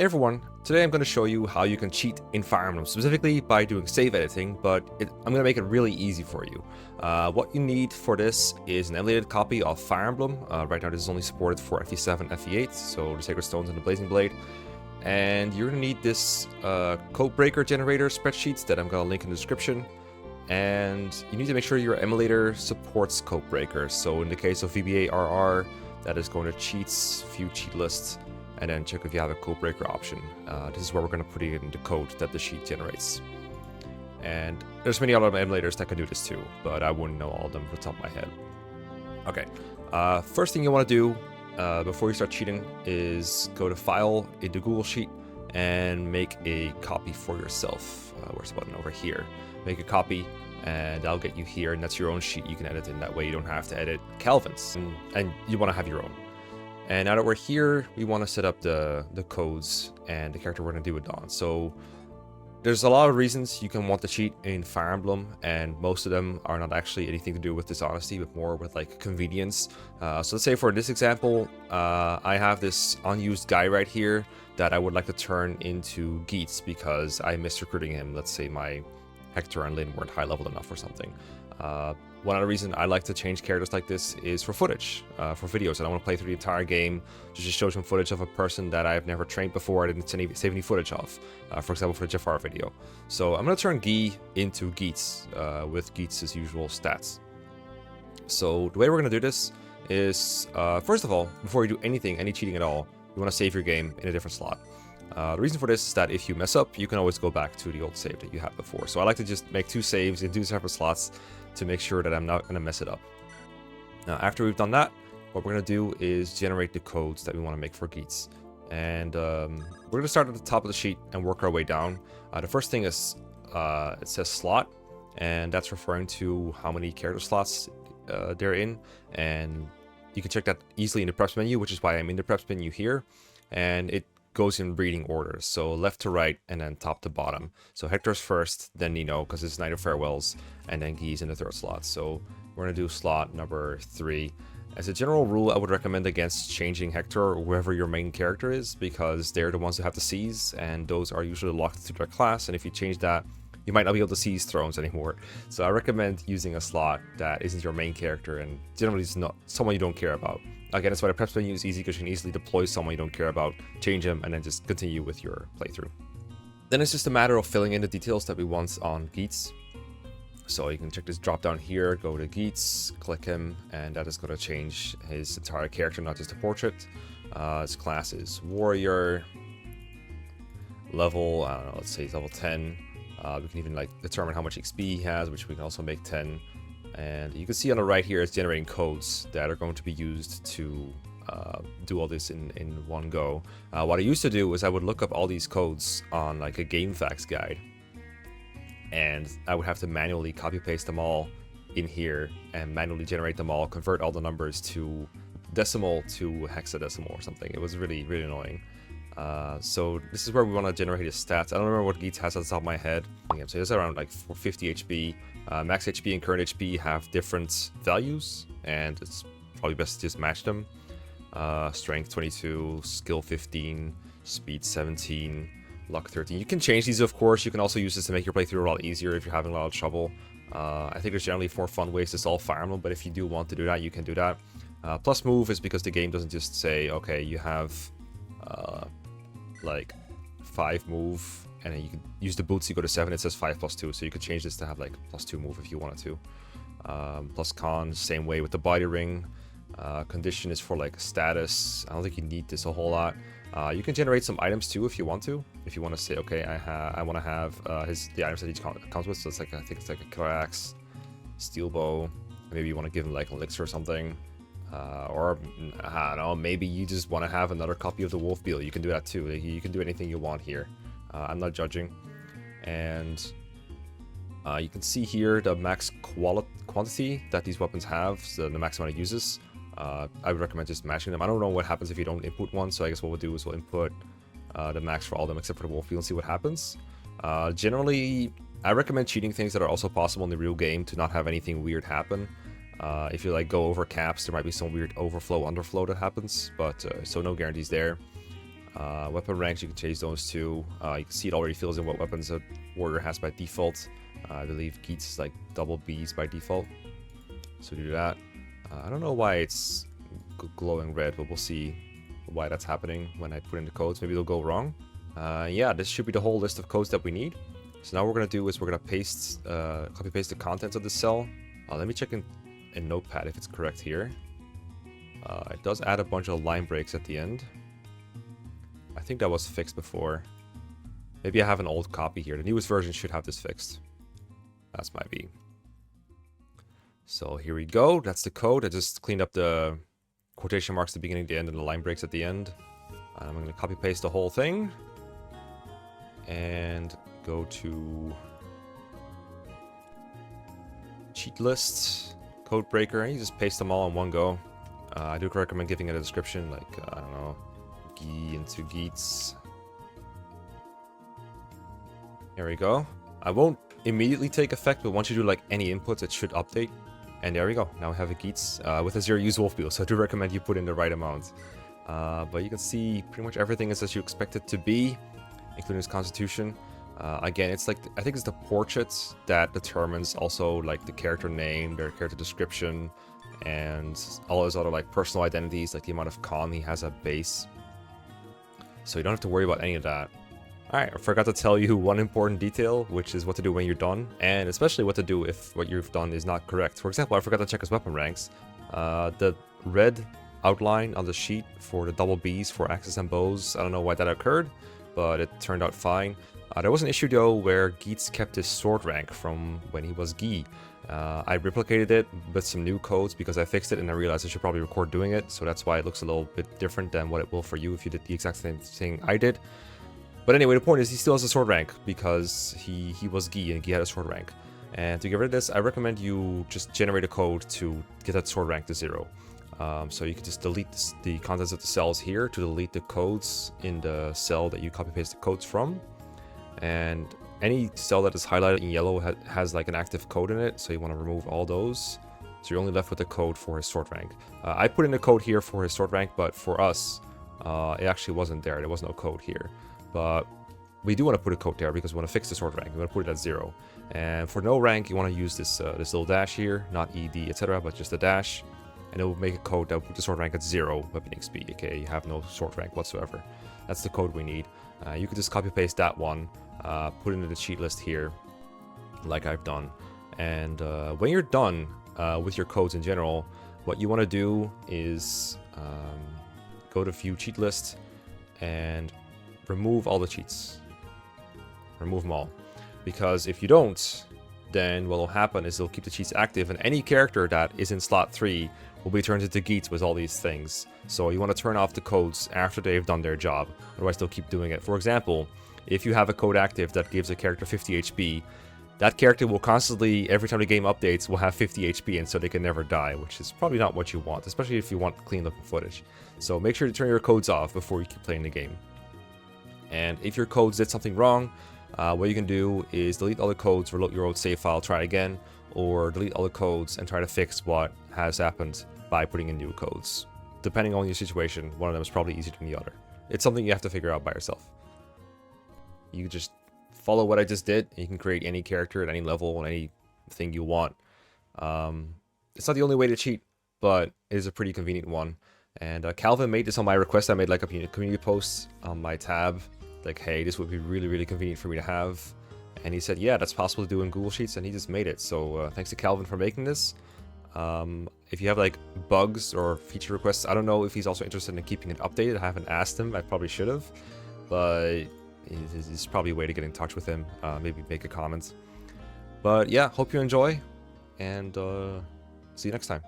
Hey everyone, today I'm going to show you how you can cheat in Fire Emblem, specifically by doing save editing, but I'm going to make it really easy for you. What you need for this is an emulated copy of Fire Emblem. Right now this is only supported for FE7, FE8, so the Sacred Stones and the Blazing Blade. And you're going to need this Codebreaker generator spreadsheets that I'm going to link in the description. And you need to make sure your emulator supports Codebreaker. So in the case of GBA RR, that is going to cheats, view cheat lists, and then check if you have a Codebreaker option. This is where we're going to put it in the code that the sheet generates. And there's many other emulators that can do this too, but I wouldn't know all of them off the top of my head. Okay, first thing you want to do before you start cheating is go to File in the Google Sheet and make a copy for yourself. Where's the button? Over here. Make a copy, and that'll get you here, and that's your own sheet. You can edit in that way. You don't have to edit Calvin's, and you want to have your own. And now that we're here, we want to set up the codes and the character we're going to do it on. So there's a lot of reasons you can want to cheat in Fire Emblem, and most of them are not actually anything to do with dishonesty, but more with like convenience. So let's say for this example, I have this unused guy right here that I would like to turn into Geats because I missed recruiting him. Let's say my Hector and Lyn weren't high leveled enough or something. One other reason I like to change characters like this is for footage, for videos. I don't want to play through the entire game to just show some footage of a person that I've never trained before. I didn't save any footage of, for example, for the Jafar video. So I'm going to turn Guy into Geats with Geats' usual stats. So the way we're going to do this is, first of all, before you do anything, any cheating at all, you want to save your game in a different slot. The reason for this is that if you mess up, you can always go back to the old save that you had before. So I like to just make two saves in two separate slots to make sure that I'm not going to mess it up. Now, after we've done that, what we're going to do is generate the codes that we want to make for Geats. And we're going to start at the top of the sheet and work our way down. The first thing is it says slot, and that's referring to how many character slots they're in. And you can check that easily in the preps menu, which is why I'm in the preps menu here. And it goes in reading order, so left to right and then top to bottom. So Hector's first, then Nino, because it's Night of Farewells, and then Guy's in the third slot. So we're going to do slot number 3. As a general rule, I would recommend against changing Hector or whoever your main character is, because they're the ones who have the C's, and those are usually locked to their class, and if you change that, you might not be able to seize thrones anymore. So I recommend using a slot that isn't your main character and generally is not someone you don't care about. Again, that's why the preps menu is easy, because you can easily deploy someone you don't care about, change them, and then just continue with your playthrough. Then it's just a matter of filling in the details that we want on Geats. So you can check this drop down here, go to Geats, click him, and that is going to change his entire character, not just a portrait. His class is Warrior. Level, I don't know, let's say he's level 10. We can even like determine how much XP he has, which we can also make 10. And you can see on the right here, it's generating codes that are going to be used to do all this in one go. What I used to do is I would look up all these codes on like a GameFAQs guide, and I would have to manually copy paste them all in here and manually generate them all, convert all the numbers to decimal to hexadecimal or something. It was really, really annoying. So this is where we want to generate his stats. I don't remember what Geats has on the top of my head. So it's around like 50 HP. Max HP and current HP have different values, and it's probably best to just match them. Strength 22, skill 15, speed 17, luck 13. You can change these, of course. You can also use this to make your playthrough a lot easier if you're having a lot of trouble. I think there's generally 4 fun ways to solve Fire Emblem, but if you do want to do that, you can do that. Plus move is because the game doesn't just say, okay, you have like 5 move, and then you can use the boots, you go to 7, it says 5+2, so you could change this to have like +2 move if you wanted to. Plus con, same way with the body ring. Condition is for like status. I don't think you need this a whole lot. You can generate some items too if you want to. If you want to say, okay, I want to have the items that each comes with. So it's like, I think it's like a killer axe, steel bow. Maybe you want to give him like an elixir or something. Or I don't know, maybe you just want to have another copy of the Wolf Beetle. You can do that too. You can do anything you want here. I'm not judging. And you can see here the max quantity that these weapons have, so the max amount it uses. I would recommend just matching them. I don't know what happens if you don't input one, so I guess what we'll do is we'll input the max for all of them except for the Wolf Beetle and see what happens. Generally, I recommend cheating things that are also possible in the real game to not have anything weird happen. If you like go over caps, there might be some weird overflow, underflow that happens, but so no guarantees there. Weapon ranks, you can change those too. You can see it already fills in what weapons a warrior has by default. I believe Geats is like double Bs by default. So do that. I don't know why it's glowing red, but we'll see why that's happening when I put in the codes. Maybe they'll go wrong. Yeah, this should be the whole list of codes that we need. So now what we're going to do is we're going to paste, copy paste the contents of the cell. Let me check in Notepad if it's correct here. It does add a bunch of line breaks at the end. I think that was fixed before. Maybe I have an old copy here. The newest version should have this fixed. That's might be. So here we go. That's the code. I just cleaned up the quotation marks at the beginning, the end, and the line breaks at the end. I'm going to copy paste the whole thing. And go to cheat lists, Codebreaker. You just paste them all in one go. I do recommend giving it a description, like, I don't know, G into Geats. There we go. I won't immediately take effect, but once you do like any inputs, it should update. And there we go. Now we have a Geats with a 0 use wolf beetle, so I do recommend you put in the right amount. But you can see pretty much everything is as you expect it to be, including his constitution. Again, it's like, I think it's the portraits that determines also like the character name, their character description, and all his other like personal identities, like the amount of con he has at base. So you don't have to worry about any of that. Alright, I forgot to tell you one important detail, which is what to do when you're done, and especially what to do if what you've done is not correct. For example, I forgot to check his weapon ranks. The red outline on the sheet for the double Bs for axes and bows, I don't know why that occurred, but it turned out fine. There was an issue though where Geats kept his sword rank from when he was Gi. I replicated it with some new codes because I fixed it and I realized I should probably record doing it, so that's why it looks a little bit different than what it will for you if you did the exact same thing I did. But anyway, the point is he still has a sword rank because he was Gi and Gi had a sword rank. And to get rid of this, I recommend you just generate a code to get that sword rank to 0. So you can just delete the contents of the cells here to delete the codes in the cell that you copy paste the codes from. And any cell that is highlighted in yellow has like an active code in it, so you want to remove all those. So you're only left with the code for his sword rank. I put in a code here for his sword rank, but for us, it actually wasn't there. There was no code here. But we do want to put a code there because we want to fix the sword rank. We want to put it at 0. And for no rank, you want to use this this little dash here, not ED, etc., but just a dash. And it will make a code that will put the sword rank at 0 weapon XP. Okay, you have no sword rank whatsoever. That's the code we need. You could just copy paste that one, put it into the cheat list here, like I've done. And when you're done with your codes in general, what you want to do is go to View Cheat List and remove all the cheats. Remove them all. Because if you don't, then what will happen is they'll keep the cheats active, and any character that is in slot 3 will be turned into Geats with all these things. So you want to turn off the codes after they've done their job, otherwise they'll keep doing it. For example, if you have a code active that gives a character 50 HP, that character will constantly, every time the game updates, will have 50 HP, and so they can never die, which is probably not what you want, especially if you want clean looking footage. So make sure to turn your codes off before you keep playing the game. And if your codes did something wrong, what you can do is delete all the codes, reload your old save file, try again, or delete all the codes and try to fix what has happened by putting in new codes. Depending on your situation, one of them is probably easier than the other. It's something you have to figure out by yourself. You just follow what I just did, and you can create any character at any level and anything you want. It's not the only way to cheat, but it is a pretty convenient one. And Calvin made this on my request. I made like a community post on my tab, like, hey, this would be really, really convenient for me to have. And he said, yeah, that's possible to do in Google Sheets, and he just made it. So thanks to Calvin for making this. If you have like bugs or feature requests, I don't know if he's also interested in keeping it updated. I haven't asked him. I probably should have, but it's probably a way to get in touch with him. Maybe make a comment. But yeah, hope you enjoy, and see you next time.